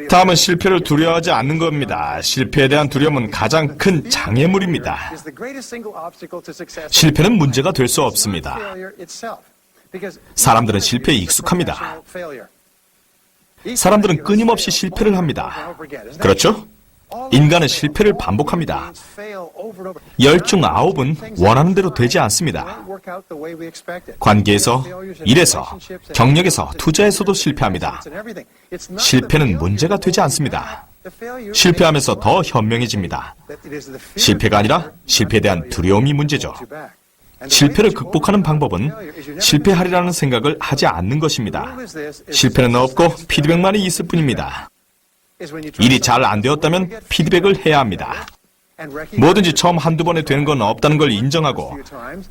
다음은 실패를 두려워하지 않는 겁니다. 실패에 대한 두려움은 가장 큰 장애물입니다. 실패는 문제가 될 수 없습니다. 사람들은 실패에 익숙합니다. 사람들은 끊임없이 실패를 합니다. 그렇죠? 인간은 실패를 반복합니다. 10중 9은 원하는 대로 되지 않습니다. 관계에서, 일에서, 경력에서, 투자에서도 실패합니다. 실패는 문제가 되지 않습니다. 실패하면서 더 현명해집니다. 실패가 아니라 실패에 대한 두려움이 문제죠. 실패를 극복하는 방법은 실패하리라는 생각을 하지 않는 것입니다. 실패는 없고 피드백만이 있을 뿐입니다. 일이 잘 안 되었다면 피드백을 해야 합니다. 뭐든지 처음 한두 번에 되는 건 없다는 걸 인정하고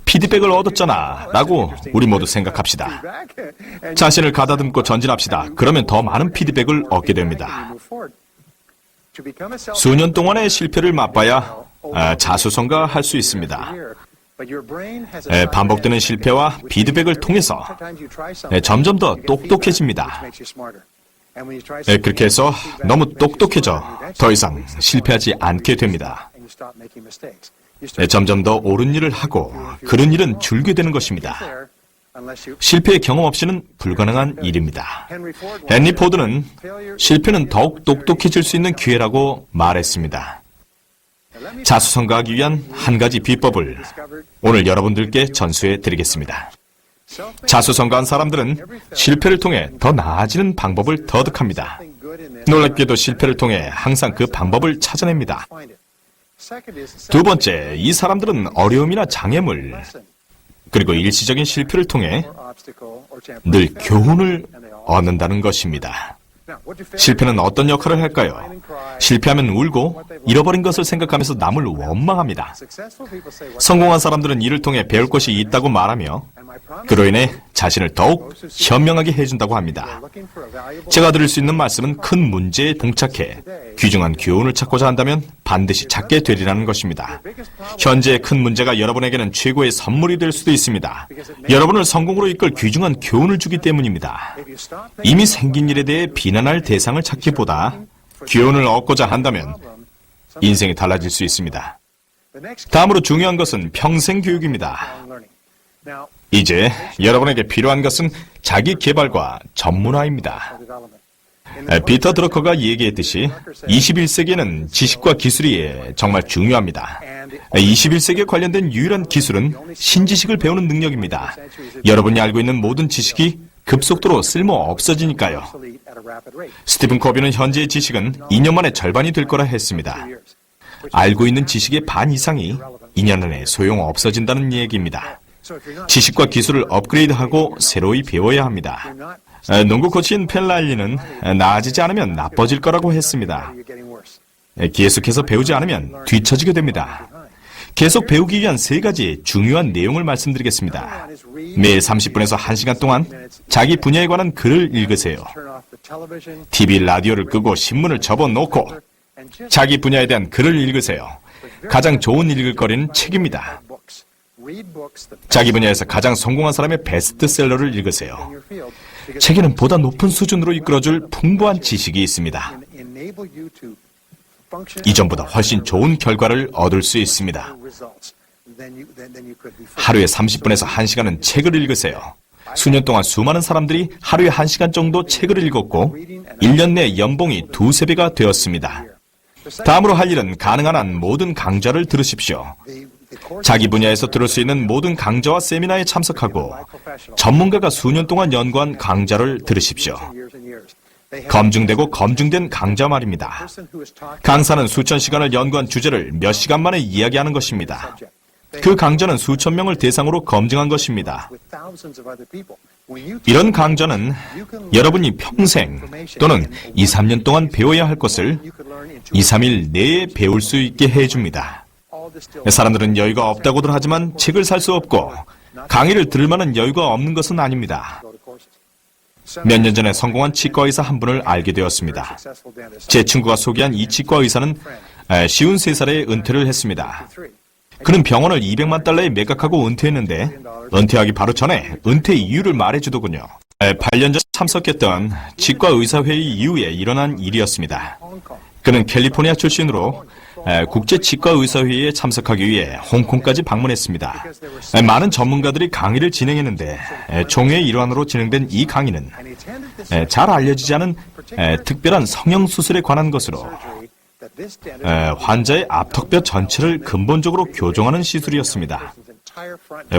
피드백을 얻었잖아 라고 우리 모두 생각합시다. 자신을 가다듬고 전진합시다. 그러면 더 많은 피드백을 얻게 됩니다. 수년 동안의 실패를 맛봐야 자수성가할 수 있습니다. 반복되는 실패와 피드백을 통해서 점점 더 똑똑해집니다. 그렇게 해서 너무 똑똑해져 더 이상 실패하지 않게 됩니다. 점점 더 옳은 일을 하고 그른 일은 줄게 되는 것입니다. 실패의 경험 없이는 불가능한 일입니다. 헨리 포드는 실패는 더욱 똑똑해질 수 있는 기회라고 말했습니다. 자수성가하기 위한 한 가지 비법을 오늘 여러분들께 전수해 드리겠습니다. 자수성가한 사람들은 실패를 통해 더 나아지는 방법을 터득합니다. 놀랍게도 실패를 통해 항상 그 방법을 찾아냅니다. 두 번째, 이 사람들은 어려움이나 장애물, 그리고 일시적인 실패를 통해 늘 교훈을 얻는다는 것입니다. 실패는 어떤 역할을 할까요? 실패하면 울고 잃어버린 것을 생각하면서 남을 원망합니다. 성공한 사람들은 이를 통해 배울 것이 있다고 말하며 그로 인해 자신을 더욱 현명하게 해준다고 합니다. 제가 드릴 수 있는 말씀은 큰 문제에 봉착해 귀중한 교훈을 찾고자 한다면 반드시 찾게 되리라는 것입니다. 현재의 큰 문제가 여러분에게는 최고의 선물이 될 수도 있습니다. 여러분을 성공으로 이끌 귀중한 교훈을 주기 때문입니다. 이미 생긴 일에 대해 비난할 대상을 찾기보다 교훈을 얻고자 한다면 인생이 달라질 수 있습니다. 다음으로 중요한 것은 평생 교육입니다. 이제 여러분에게 필요한 것은 자기 개발과 전문화입니다. 피터 드러커가 얘기했듯이 21세기에는 지식과 기술이 정말 중요합니다. 21세기에 관련된 유일한 기술은 신지식을 배우는 능력입니다. 여러분이 알고 있는 모든 지식이 급속도로 쓸모 없어지니까요. 스티븐 코비는 현재의 지식은 2년 만에 절반이 될 거라 했습니다. 알고 있는 지식의 반 이상이 2년 안에 소용 없어진다는 얘기입니다. 지식과 기술을 업그레이드하고 새로이 배워야 합니다. 농구 코치인 펠랄리는 나아지지 않으면 나빠질 거라고 했습니다. 계속해서 배우지 않으면 뒤처지게 됩니다. 계속 배우기 위한 3가지 중요한 내용을 말씀드리겠습니다. 매일 30분에서 1시간 동안 자기 분야에 관한 글을 읽으세요. TV, 라디오를 끄고 신문을 접어놓고 자기 분야에 대한 글을 읽으세요. 가장 좋은 읽을 거리는 책입니다. 자기 분야에서 가장 성공한 사람의 베스트셀러를 읽으세요. 책에는 보다 높은 수준으로 이끌어줄 풍부한 지식이 있습니다. 이전보다 훨씬 좋은 결과를 얻을 수 있습니다. 하루에 30분에서 1시간은 책을 읽으세요. 수년 동안 수많은 사람들이 하루에 1시간 정도 책을 읽었고 1년 내 연봉이 2~3배가 되었습니다. 다음으로 할 일은 가능한 한 모든 강좌를 들으십시오. 자기 분야에서 들을 수 있는 모든 강좌와 세미나에 참석하고 전문가가 수년 동안 연구한 강좌를 들으십시오. 검증되고 검증된 강좌 말입니다. 강사는 수천 시간을 연구한 주제를 몇 시간 만에 이야기하는 것입니다. 그 강좌는 수천 명을 대상으로 검증한 것입니다. 이런 강좌는 여러분이 평생 또는 2~3년 동안 배워야 할 것을 2~3일 내에 배울 수 있게 해줍니다. 사람들은 여유가 없다고들 하지만 책을 살 수 없고 강의를 들을 만한 여유가 없는 것은 아닙니다. 몇 년 전에 성공한 치과 의사 한 분을 알게 되었습니다. 제 친구가 소개한 이 치과 의사는 53살에 은퇴를 했습니다. 그는 병원을 $200만 매각하고 은퇴했는데 은퇴하기 바로 전에 은퇴 이유를 말해주더군요. 8년 전 참석했던 치과의사회의 이후에 일어난 일이었습니다. 그는 캘리포니아 출신으로 국제치과의사회의에 참석하기 위해 홍콩까지 방문했습니다. 많은 전문가들이 강의를 진행했는데 총회의 일환으로 진행된 이 강의는 잘 알려지지 않은 특별한 성형수술에 관한 것으로 환자의 앞턱뼈 전체를 근본적으로 교정하는 시술이었습니다.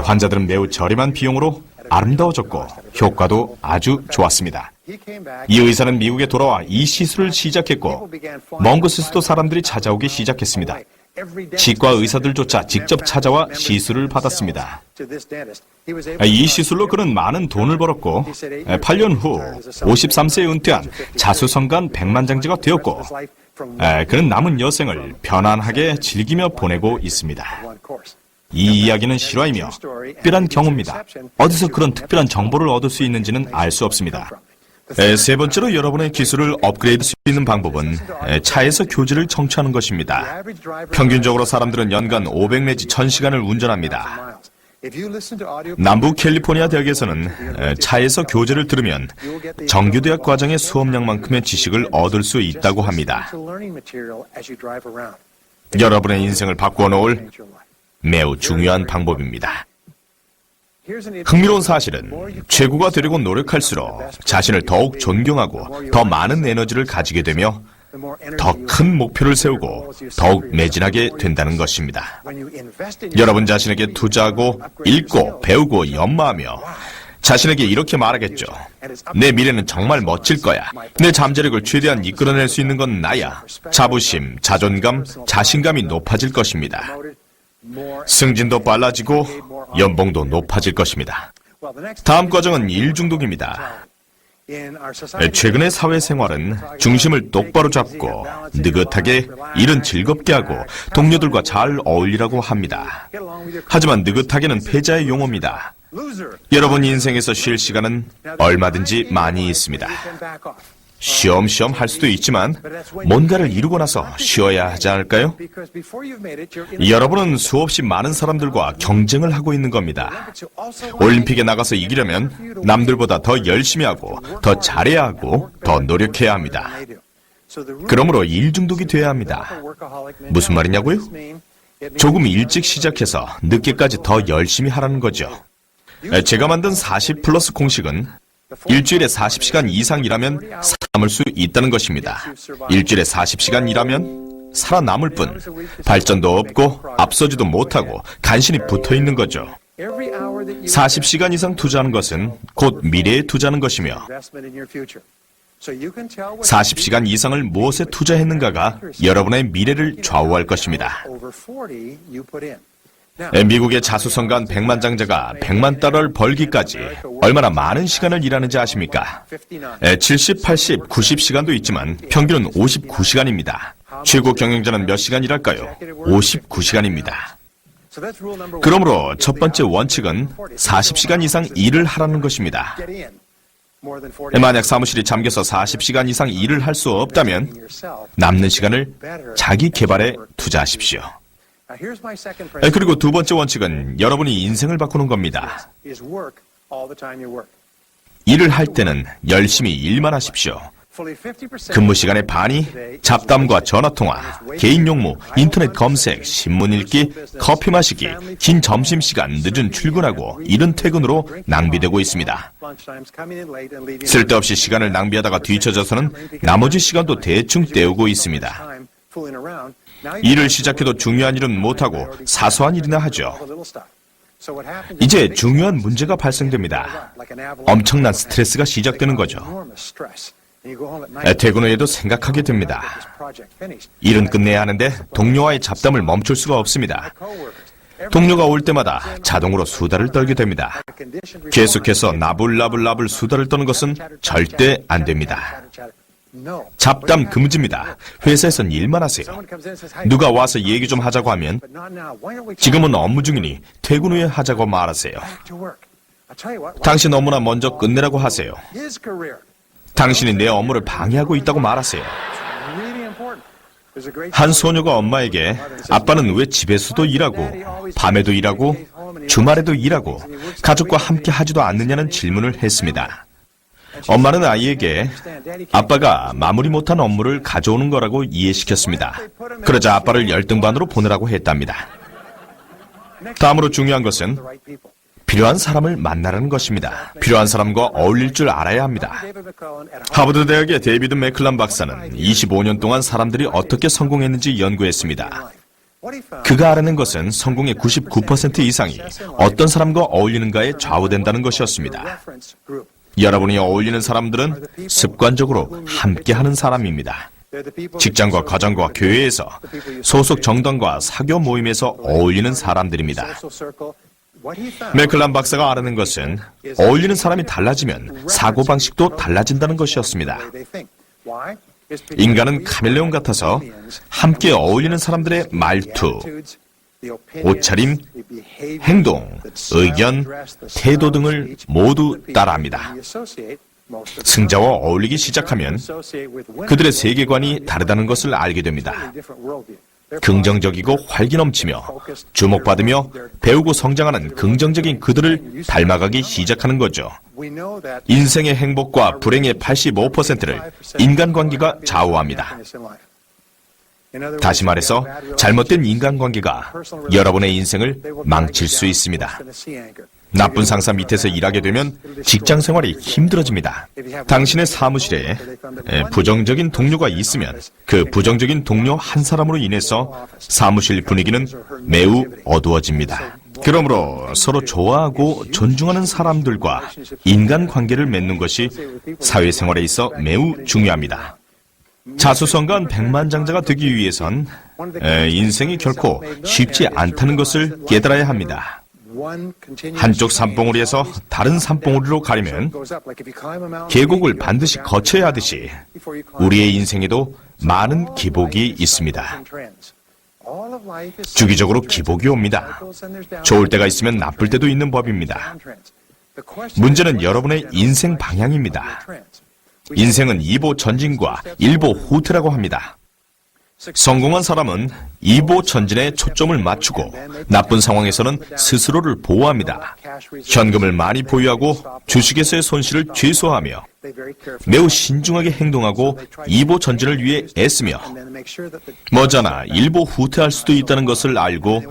환자들은 매우 저렴한 비용으로 아름다워졌고 효과도 아주 좋았습니다. 이 의사는 미국에 돌아와 이 시술을 시작했고 먼 곳에서도 사람들이 찾아오기 시작했습니다. 치과 의사들조차 직접 찾아와 시술을 받았습니다. 이 시술로 그는 많은 돈을 벌었고 8년 후 53세에 은퇴한 자수성가한 백만장자가 되었고 그는 남은 여생을 편안하게 즐기며 보내고 있습니다. 이 이야기는 실화이며 특별한 경우입니다. 어디서 그런 특별한 정보를 얻을 수 있는지는 알 수 없습니다. 세 번째로 여러분의 기술을 업그레이드 수 있는 방법은 차에서 교지를 청취하는 것입니다. 평균적으로 사람들은 연간 500 내지 1000시간을 운전합니다. 남부 캘리포니아 대학에서는 차에서 교재를 들으면 정규대학 과정의 수업량만큼의 지식을 얻을 수 있다고 합니다. 여러분의 인생을 바꾸어 놓을 매우 중요한 방법입니다. 흥미로운 사실은 최고가 되려고 노력할수록 자신을 더욱 존경하고 더 많은 에너지를 가지게 되며 더 큰 목표를 세우고 더욱 매진하게 된다는 것입니다. 여러분 자신에게 투자하고 읽고 배우고 연마하며 자신에게 이렇게 말하겠죠. 내 미래는 정말 멋질 거야. 내 잠재력을 최대한 이끌어낼 수 있는 건 나야. 자부심, 자존감, 자신감이 높아질 것입니다. 승진도 빨라지고 연봉도 높아질 것입니다. 다음 과정은 일 중독입니다. 최근의 사회생활은 중심을 똑바로 잡고 느긋하게 일은 즐겁게 하고 동료들과 잘 어울리라고 합니다. 하지만 느긋하게는 패자의 용어입니다. 여러분 인생에서 쉴 시간은 얼마든지 많이 있습니다. 쉬엄쉬엄 할 수도 있지만 뭔가를 이루고 나서 쉬어야 하지 않을까요? 여러분은 수없이 많은 사람들과 경쟁을 하고 있는 겁니다. 올림픽에 나가서 이기려면 남들보다 더 열심히 하고 더 잘해야 하고 더 노력해야 합니다. 그러므로 일 중독이 돼야 합니다. 무슨 말이냐고요? 조금 일찍 시작해서 늦게까지 더 열심히 하라는 거죠. 제가 만든 40 플러스 공식은 일주일에 40시간 이상 일하면 살아남을 수 있다는 것입니다. 일주일에 40시간 일하면 살아남을 뿐 발전도 없고 앞서지도 못하고 간신히 붙어있는 거죠. 40시간 이상 투자하는 것은 곧 미래에 투자하는 것이며 40시간 이상을 무엇에 투자했는가가 여러분의 미래를 좌우할 것입니다. 미국의 자수성가한 백만장자가 100만 달러를 벌기까지 얼마나 많은 시간을 일하는지 아십니까? 70, 80, 90시간도 있지만 평균은 59시간입니다. 최고 경영자는 몇 시간 일할까요? 59시간입니다. 그러므로 첫 번째 원칙은 40시간 이상 일을 하라는 것입니다. 만약 사무실이 잠겨서 40시간 이상 일을 할 수 없다면 남는 시간을 자기 개발에 투자하십시오. 그리고 두 번째 원칙은 여러분이 인생을 바꾸는 겁니다. 일을 할 때는 열심히 일만 하십시오. 근무 시간의 반이 잡담과 전화통화, 개인 용무, 인터넷 검색, 신문 읽기, 커피 마시기, 긴 점심시간, 늦은 출근하고 이른 퇴근으로 낭비되고 있습니다. 쓸데없이 시간을 낭비하다가 뒤처져서는 나머지 시간도 대충 때우고 있습니다. 일을 시작해도 중요한 일은 못하고 사소한 일이나 하죠. 이제 중요한 문제가 발생됩니다. 엄청난 스트레스가 시작되는 거죠. 퇴근 후에도 생각하게 됩니다. 일은 끝내야 하는데 동료와의 잡담을 멈출 수가 없습니다. 동료가 올 때마다 자동으로 수다를 떨게 됩니다. 계속해서 나불나불 수다를 떠는 것은 절대 안 됩니다. 잡담 금지입니다. 회사에선 일만 하세요. 누가 와서 얘기 좀 하자고 하면 지금은 업무 중이니 퇴근 후에 하자고 말하세요. 당신 업무나 먼저 끝내라고 하세요. 당신이 내 업무를 방해하고 있다고 말하세요. 한 소녀가 엄마에게 아빠는 왜 집에서도 일하고 밤에도 일하고 주말에도 일하고 가족과 함께 하지도 않느냐는 질문을 했습니다. 엄마는 아이에게 아빠가 마무리 못한 업무를 가져오는 거라고 이해시켰습니다. 그러자 아빠를 열등반으로 보내라고 했답니다. 다음으로 중요한 것은 필요한 사람을 만나라는 것입니다. 필요한 사람과 어울릴 줄 알아야 합니다. 하버드 대학의 데이비드 맥클란 박사는 25년 동안 사람들이 어떻게 성공했는지 연구했습니다. 그가 알아낸 것은 성공의 99% 이상이 어떤 사람과 어울리는가에 좌우된다는 것이었습니다. 여러분이 어울리는 사람들은 습관적으로 함께하는 사람입니다. 직장과 가정과 교회에서, 소속 정당과 사교 모임에서 어울리는 사람들입니다. 맥클란 박사가 알아낸 것은 어울리는 사람이 달라지면 사고방식도 달라진다는 것이었습니다. 인간은 카멜레온 같아서 함께 어울리는 사람들의 말투, 옷차림, 행동, 의견, 태도 등을 모두 따라합니다. 승자와 어울리기 시작하면 그들의 세계관이 다르다는 것을 알게 됩니다. 긍정적이고 활기 넘치며 주목받으며 배우고 성장하는 긍정적인 그들을 닮아가기 시작하는 거죠. 인생의 행복과 불행의 85%를 인간관계가 좌우합니다. 다시 말해서 잘못된 인간관계가 여러분의 인생을 망칠 수 있습니다. 나쁜 상사 밑에서 일하게 되면 직장 생활이 힘들어집니다. 당신의 사무실에 부정적인 동료가 있으면 그 부정적인 동료 한 사람으로 인해서 사무실 분위기는 매우 어두워집니다. 그러므로 서로 좋아하고 존중하는 사람들과 인간관계를 맺는 것이 사회생활에 있어 매우 중요합니다. 자수성가한 백만장자가 되기 위해선 인생이 결코 쉽지 않다는 것을 깨달아야 합니다. 한쪽 산봉우리에서 다른 산봉우리로 가려면 계곡을 반드시 거쳐야 하듯이 우리의 인생에도 많은 기복이 있습니다. 주기적으로 기복이 옵니다. 좋을 때가 있으면 나쁠 때도 있는 법입니다. 문제는 여러분의 인생 방향입니다. 인생은 2보 전진과 1보 후퇴라고 합니다. 성공한 사람은 2보 전진에 초점을 맞추고 나쁜 상황에서는 스스로를 보호합니다. 현금을 많이 보유하고 주식에서의 손실을 최소화하며 매우 신중하게 행동하고 2보 전진을 위해 애쓰며 머지않아 1보 후퇴할 수도 있다는 것을 알고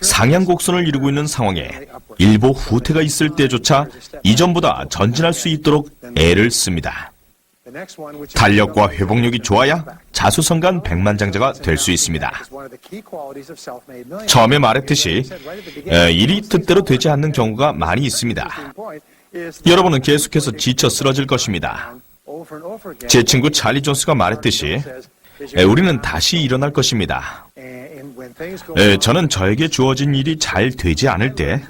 상향곡선을 이루고 있는 상황에 1보 후퇴가 있을 때조차 이전보다 전진할 수 있도록 애를 씁니다. 탄력과 회복력이 좋아야 자수성가한 백만장자가 될 수 있습니다. 처음에 말했듯이 일이 뜻대로 되지 않는 경우가 많이 있습니다. 여러분은 계속해서 지쳐 쓰러질 것입니다. 제 친구 찰리 존스가 말했듯이 우리는 다시 일어날 것입니다. 저는 저에게 주어진 일이 잘 되지 않을 때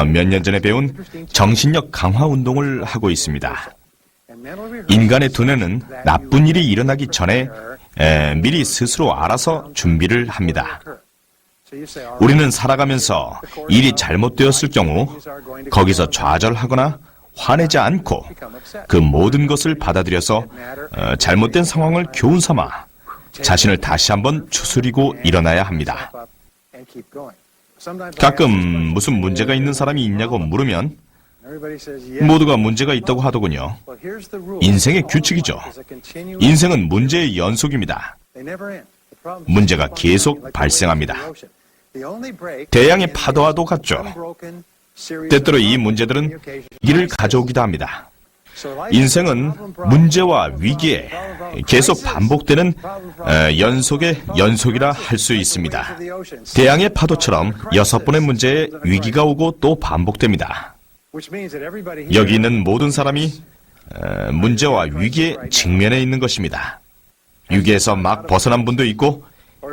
몇 년 전에 배운 정신력 강화 운동을 하고 있습니다. 인간의 두뇌는 나쁜 일이 일어나기 전에 미리 스스로 알아서 준비를 합니다. 우리는 살아가면서 일이 잘못되었을 경우 거기서 좌절하거나 화내지 않고 그 모든 것을 받아들여서 잘못된 상황을 교훈 삼아 자신을 다시 한번 추스리고 일어나야 합니다. 가끔 무슨 문제가 있는 사람이 있냐고 물으면 모두가 문제가 있다고 하더군요. 인생의 규칙이죠. 인생은 문제의 연속입니다. 문제가 계속 발생합니다. 대양의 파도와도 같죠. 때때로 이 문제들은 위기를 가져오기도 합니다. 인생은 문제와 위기에 계속 반복되는 연속의 연속이라 할 수 있습니다. 대양의 파도처럼 6번의 문제에 위기가 오고 또 반복됩니다. 여기 있는 모든 사람이 문제와 위기에 직면해 있는 것입니다. 위기에서 막 벗어난 분도 있고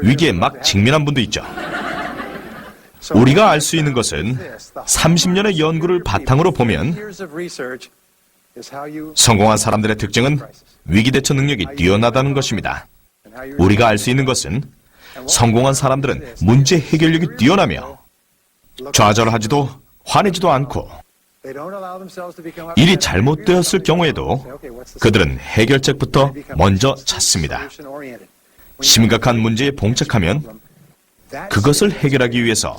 위기에 막 직면한 분도 있죠. 우리가 알 수 있는 것은 30년의 연구를 바탕으로 보면 성공한 사람들의 특징은 위기 대처 능력이 뛰어나다는 것입니다. 우리가 알 수 있는 것은 성공한 사람들은 문제 해결력이 뛰어나며 좌절하지도 화내지도 않고 일이 잘못되었을 경우에도 그들은 해결책부터 먼저 찾습니다. 심각한 문제에 봉착하면 그것을 해결하기 위해서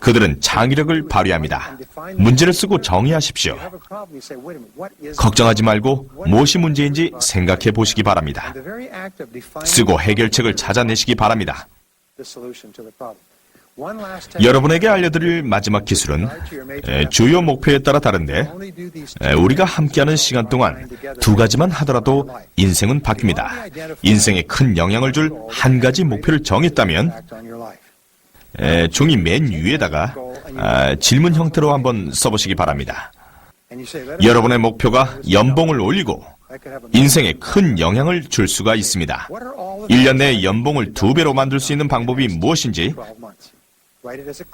그들은 창의력을 발휘합니다. 문제를 쓰고 정의하십시오. 걱정하지 말고 무엇이 문제인지 생각해 보시기 바랍니다. 쓰고 해결책을 찾아내시기 바랍니다. 여러분에게 알려드릴 마지막 기술은 주요 목표에 따라 다른데 우리가 함께하는 시간 동안 두 가지만 하더라도 인생은 바뀝니다. 인생에 큰 영향을 줄 한 가지 목표를 정했다면 종이 맨 위에다가 질문 형태로 한번 써보시기 바랍니다. 여러분의 목표가 연봉을 올리고 인생에 큰 영향을 줄 수가 있습니다. 1년 내에 연봉을 2배로 만들 수 있는 방법이 무엇인지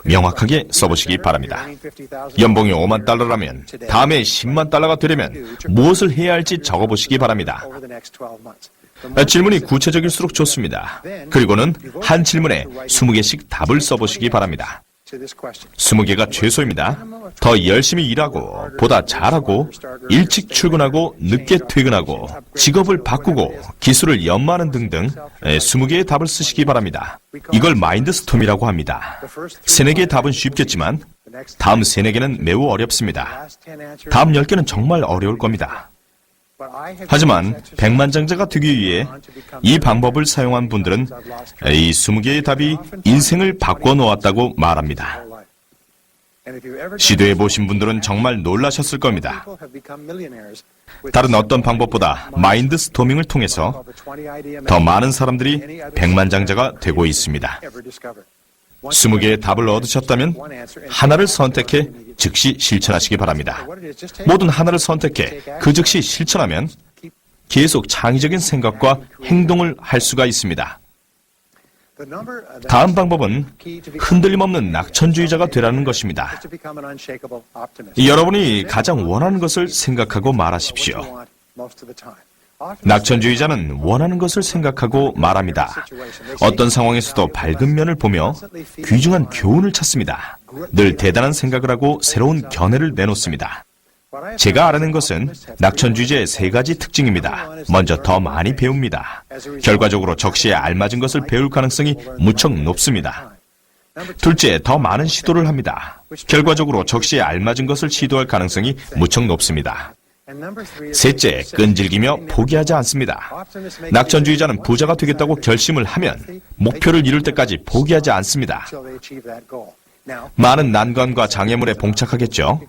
명확하게 써보시기 바랍니다. 연봉이 5만 달러라면 다음에 10만 달러가 되려면 무엇을 해야 할지 적어보시기 바랍니다. 질문이 구체적일수록 좋습니다. 그리고는 한 질문에 20개씩 답을 써보시기 바랍니다. 20개가 최소입니다. 더 열심히 일하고, 보다 잘하고, 일찍 출근하고, 늦게 퇴근하고, 직업을 바꾸고, 기술을 연마하는 등등 20개의 답을 쓰시기 바랍니다. 이걸 마인드스톰이라고 합니다. 3-4개의 답은 쉽겠지만 다음 3-4개는 매우 어렵습니다. 다음 10개는 정말 어려울 겁니다. 하지만 백만장자가 되기 위해 이 방법을 사용한 분들은 이 20개의 답이 인생을 바꿔 놓았다고 말합니다. 시도해 보신 분들은 정말 놀라셨을 겁니다. 다른 어떤 방법보다 마인드 스토밍을 통해서 더 많은 사람들이 백만장자가 되고 있습니다. 20개의 답을 얻으셨다면 하나를 선택해 즉시 실천하시기 바랍니다. 모든 하나를 선택해 그 즉시 실천하면 계속 창의적인 생각과 행동을 할 수가 있습니다. 다음 방법은 흔들림 없는 낙천주의자가 되라는 것입니다. 여러분이 가장 원하는 것을 생각하고 말하십시오. 낙천주의자는 원하는 것을 생각하고 말합니다. 어떤 상황에서도 밝은 면을 보며 귀중한 교훈을 찾습니다. 늘 대단한 생각을 하고 새로운 견해를 내놓습니다. 제가 알아낸 것은 낙천주의자의 3가지 특징입니다. 먼저 더 많이 배웁니다. 결과적으로 적시에 알맞은 것을 배울 가능성이 무척 높습니다. 둘째, 더 많은 시도를 합니다. 결과적으로 적시에 알맞은 것을 시도할 가능성이 무척 높습니다. 셋째, 끈질기며 포기하지 않습니다. 낙천주의자는 부자가 되겠다고 결심을 하면 목표를 이룰 때까지 포기하지 않습니다. 많은 난관과 장애물에 봉착하겠죠.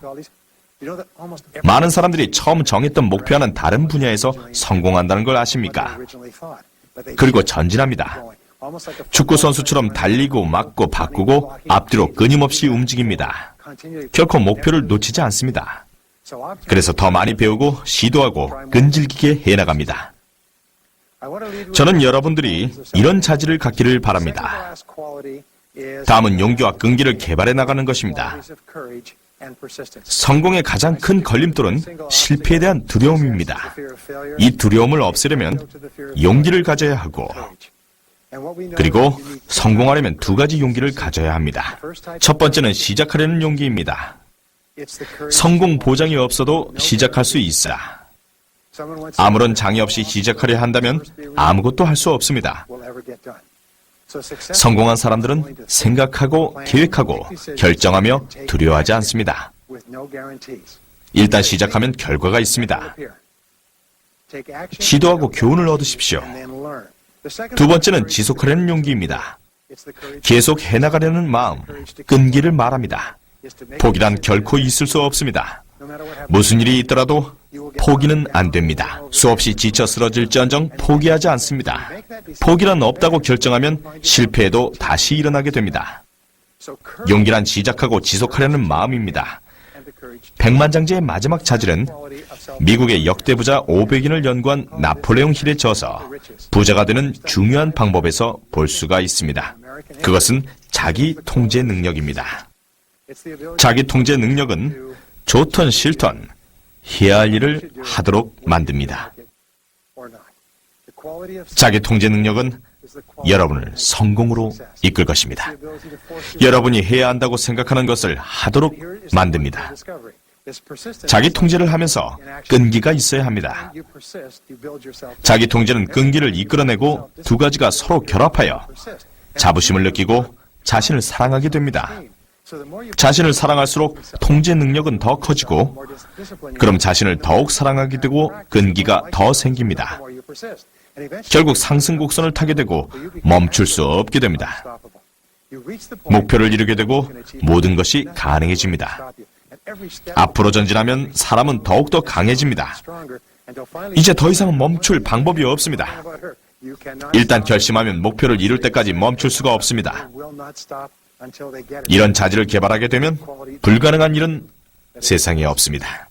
많은 사람들이 처음 정했던 목표와는 다른 분야에서 성공한다는 걸 아십니까? 그리고 전진합니다. 축구 선수처럼 달리고 막고 바꾸고 앞뒤로 끊임없이 움직입니다. 결코 목표를 놓치지 않습니다. 그래서 더 많이 배우고 시도하고 끈질기게 해나갑니다. 저는 여러분들이 이런 자질을 갖기를 바랍니다. 다음은 용기와 끈기를 개발해 나가는 것입니다. 성공의 가장 큰 걸림돌은 실패에 대한 두려움입니다. 이 두려움을 없애려면 용기를 가져야 하고, 그리고 성공하려면 2가지 용기를 가져야 합니다. 첫 번째는 시작하려는 용기입니다. 성공 보장이 없어도 시작할 수 있어야. 아무런 장애 없이 시작하려 한다면 아무것도 할 수 없습니다. 성공한 사람들은 생각하고 계획하고 결정하며 두려워하지 않습니다. 일단 시작하면 결과가 있습니다. 시도하고 교훈을 얻으십시오. 2번째는 지속하려는 용기입니다. 계속 해나가려는 마음, 끈기를 말합니다. 포기란 결코 있을 수 없습니다. 무슨 일이 있더라도 포기는 안 됩니다. 수없이 지쳐 쓰러질지언정 포기하지 않습니다. 포기란 없다고 결정하면 실패해도 다시 일어나게 됩니다. 용기란 시작하고 지속하려는 마음입니다. 백만장자의 마지막 자질은 미국의 역대 부자 500인을 연구한 나폴레옹 힐의 저서 부자가 되는 중요한 방법에서 볼 수가 있습니다. 그것은 자기 통제 능력입니다. 자기 통제 능력은 좋든 싫든 해야 할 일을 하도록 만듭니다. 자기 통제 능력은 여러분을 성공으로 이끌 것입니다. 여러분이 해야 한다고 생각하는 것을 하도록 만듭니다. 자기 통제를 하면서 끈기가 있어야 합니다. 자기 통제는 끈기를 이끌어내고 2가지가 서로 결합하여 자부심을 느끼고 자신을 사랑하게 됩니다. 자신을 사랑할수록 통제 능력은 더 커지고, 그럼 자신을 더욱 사랑하게 되고 끈기가 더 생깁니다. 결국 상승 곡선을 타게 되고 멈출 수 없게 됩니다. 목표를 이루게 되고 모든 것이 가능해집니다. 앞으로 전진하면 사람은 더욱더 강해집니다. 이제 더 이상 멈출 방법이 없습니다. 일단 결심하면 목표를 이룰 때까지 멈출 수가 없습니다. 이런 자질을 개발하게 되면 불가능한 일은 세상에 없습니다.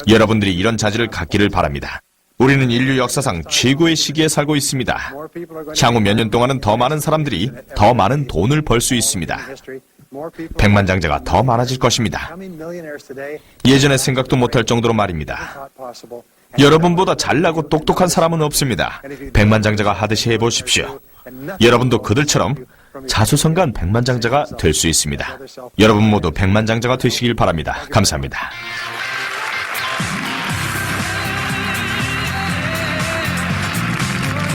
여러분들이 이런 자질을 갖기를 바랍니다. 우리는 인류 역사상 최고의 시기에 살고 있습니다. 향후 몇 년 동안은 더 많은 사람들이 더 많은 돈을 벌 수 있습니다. 백만장자가 더 많아질 것입니다. 예전에 생각도 못할 정도로 말입니다. 여러분보다 잘나고 똑똑한 사람은 없습니다. 백만장자가 하듯이 해보십시오. 여러분도 그들처럼 자수성가한 백만장자가 될 수 있습니다. 여러분 모두 백만장자가 되시길 바랍니다. 감사합니다.